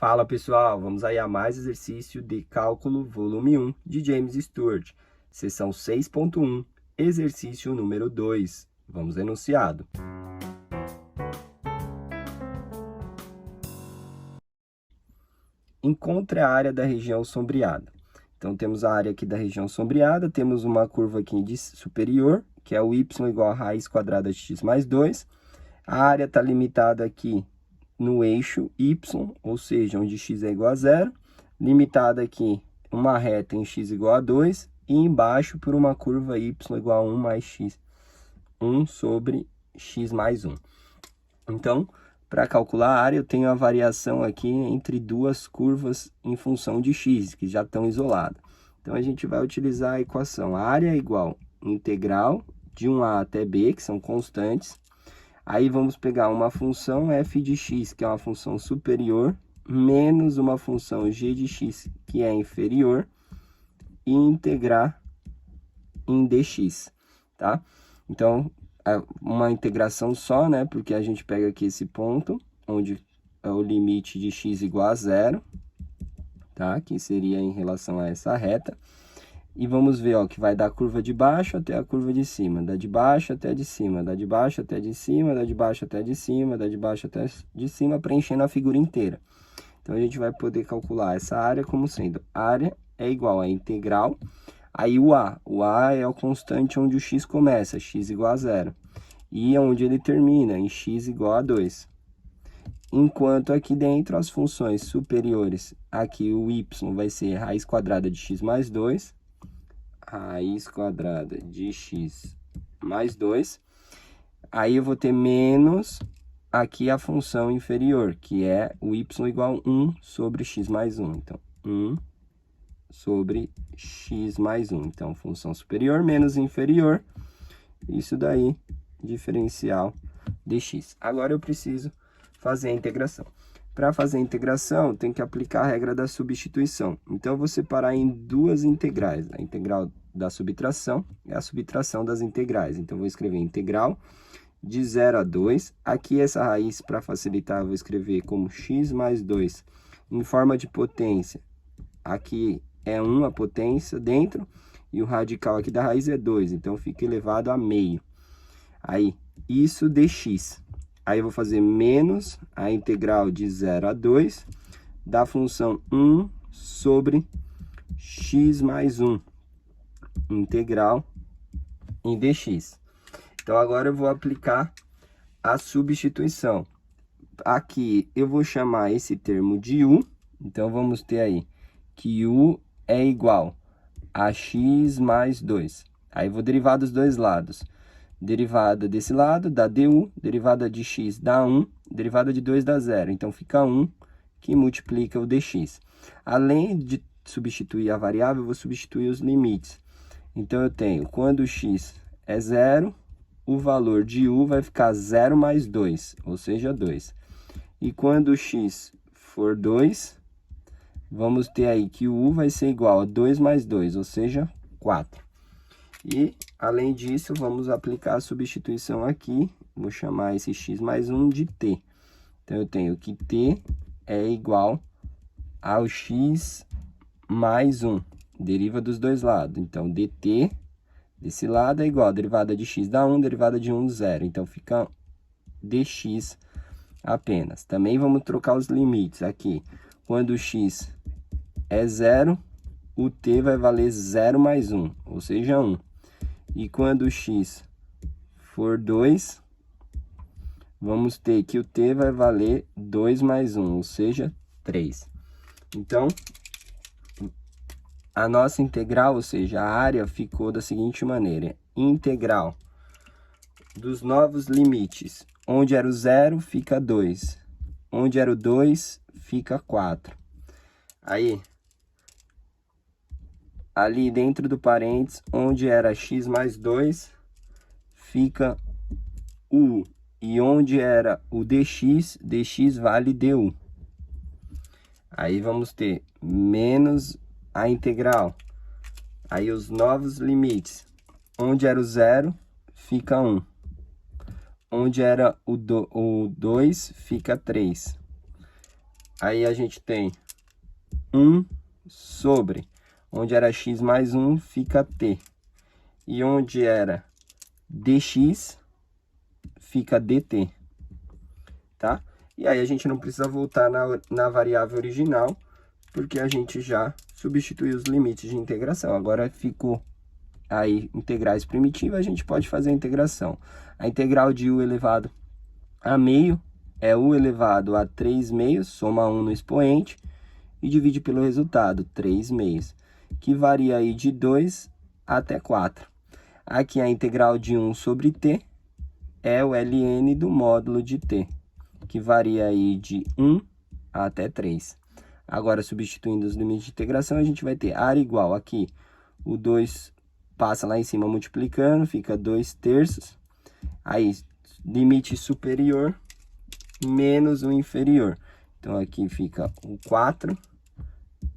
Fala pessoal, vamos aí a mais exercício de cálculo volume 1 de James Stewart, seção 6.1, exercício número 2. Vamos ao enunciado. Encontre a área da região sombreada. Então, temos a área aqui da região sombreada, temos uma curva aqui de superior, que é o y igual a raiz quadrada de x mais 2. A área está limitada aqui no eixo y, ou seja, onde x é igual a 0, limitada aqui uma reta em x igual a 2, e embaixo por uma curva y igual a 1 mais x, 1 sobre x mais 1. Então, para calcular a área, eu tenho a variação aqui entre duas curvas em função de x, que já estão isoladas. Então, a gente vai utilizar a equação. A área é igual a integral de 1a até b, que são constantes. Aí, vamos pegar uma função f de x, que é uma função superior, menos uma função g de x, que é inferior, e integrar em dx, tá? Então, uma integração só, né? Porque a gente pega aqui esse ponto, onde é o limite de x igual a 0, tá? Que seria em relação a essa reta. E vamos ver, ó, que vai da curva de baixo até a curva de cima, da de baixo até a de cima, da de baixo até a de cima, da de baixo até a de cima, da de baixo até a de cima, preenchendo a figura inteira. Então, a gente vai poder calcular essa área como sendo área é igual a integral. Aí, o A é o constante onde o x começa, x igual a 0. E onde ele termina, em x igual a 2. Enquanto aqui dentro, as funções superiores, aqui o y vai ser raiz quadrada de x mais 2. Raiz quadrada de x mais 2. Aí eu vou ter menos aqui a função inferior, que é o y igual a 1 sobre x mais 1. Então, 1 sobre x mais 1. Então, função superior menos inferior, isso daí, diferencial de x. Agora eu preciso fazer a integração. Para fazer a integração, tem que aplicar a regra da substituição. Então, eu vou separar em duas integrais. A integral da subtração e a subtração das integrais. Então, eu vou escrever integral de 0 a 2. Aqui, essa raiz, para facilitar, eu vou escrever como x mais 2 em forma de potência. Aqui é 1 a potência dentro, e o radical aqui da raiz é 2. Então, fica elevado a meio. Aí, isso dx. Aí, eu vou fazer menos a integral de 0 a 2 da função 1 sobre x mais 1. Integral em dx. Então, agora eu vou aplicar a substituição. Aqui, eu vou chamar esse termo de u. Então, vamos ter aí que u é igual a x mais 2. Aí, vou derivar dos dois lados. Derivada desse lado dá du, derivada de x dá 1, derivada de 2 dá 0. Então, fica 1 que multiplica o dx. Além de substituir a variável, eu vou substituir os limites. Então, eu tenho, quando x é 0, o valor de u vai ficar 0 mais 2, ou seja, 2. E quando x for 2, vamos ter aí que o u vai ser igual a 2 mais 2, ou seja, 4. E, além disso, vamos aplicar a substituição aqui. Vou chamar esse x mais 1 de t. Então, eu tenho que t é igual ao x mais 1. Deriva dos dois lados. Então, dt desse lado é igual a derivada de x dá 1, derivada de 1, 0. Então, fica dx apenas. Também vamos trocar os limites aqui. Quando o x é 0, o t vai valer 0 mais 1, ou seja, 1. E quando o x for 2, vamos ter que o t vai valer 2 mais 1, ou seja, 3. Então, a nossa integral, ou seja, a área, ficou da seguinte maneira. Integral dos novos limites. Onde era o 0, fica 2. Onde era o 2, fica 4. Aí, ali dentro do parênteses, onde era x mais 2, fica u. E onde era o dx, dx vale du. Aí vamos ter menos a integral. Aí os novos limites. Onde era o 0, fica 1. Onde era o 2, fica 3. Aí a gente tem 1 sobre, onde era x mais 1, fica t. E onde era dx, fica dt, tá? E aí a gente não precisa voltar na variável original, porque a gente já substituiu os limites de integração. Agora ficou aí integrais primitivas, a gente pode fazer a integração. A integral de u elevado a meio é u elevado a 3 meios, soma 1 no expoente e divide pelo resultado, 3 meios, que varia aí de 2 até 4. Aqui a integral de 1 sobre t é o ln do módulo de t, que varia aí de 1 até 3. Agora, substituindo os limites de integração, a gente vai ter área igual aqui, o 2 passa lá em cima multiplicando, fica 2 terços. Aí, limite superior menos o inferior. Então, aqui fica o 4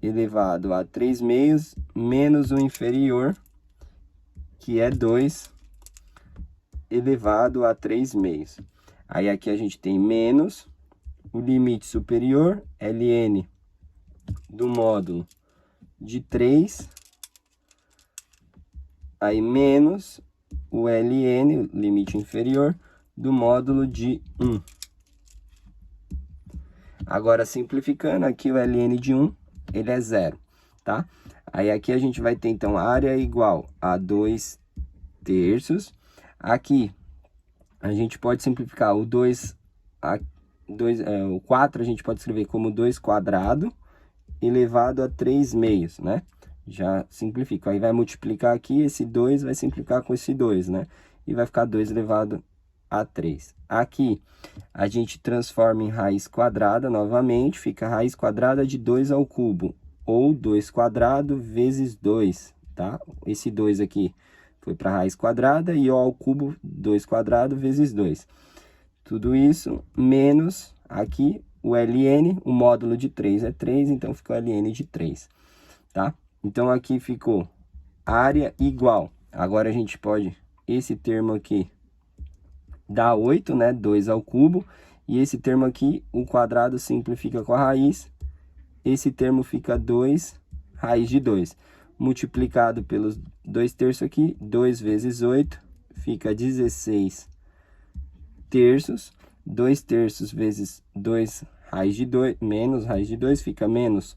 elevado a 3 meios menos o inferior, que é 2 elevado a 3 meios. Aí, aqui a gente tem menos o limite superior, ln do módulo de 3, aí menos o ln, o limite inferior, do módulo de 1. Agora, simplificando, aqui o ln de 1, ele é 0, tá? Aí, aqui a gente vai ter, então, a área igual a 2 terços. Aqui, a gente pode simplificar o 4 a gente pode escrever como 2 quadrado elevado a 3 meios, né? Já simplifico. Aí vai multiplicar aqui, esse 2 vai simplificar com esse 2, né? E vai ficar 2 elevado a 3. Aqui, a gente transforma em raiz quadrada novamente, fica raiz quadrada de 2 ao cubo, ou 2 quadrado vezes 2, tá? Esse 2 aqui foi para raiz quadrada e o ao cubo 2 quadrado vezes 2. Tudo isso menos aqui o ln, o módulo de 3 é 3, então fica o ln de 3, tá? Então, aqui ficou área igual. Agora, a gente pode, esse termo aqui dá 8, né? 2 ao cubo. E esse termo aqui, o quadrado simplifica com a raiz. Esse termo fica 2, raiz de 2. Multiplicado pelos 2 terços aqui, 2 vezes 8, fica 16 terços. 2 terços vezes 2, raiz de 2, menos raiz de 2, fica menos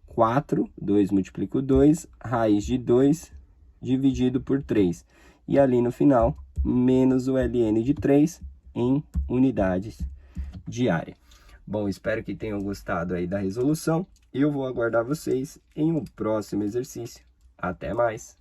4, 2 multiplico 2, raiz de 2 dividido por 3. E ali no final, menos o ln de 3 em unidades de área. Bom, espero que tenham gostado aí da resolução. Eu vou aguardar vocês em um próximo exercício. Até mais!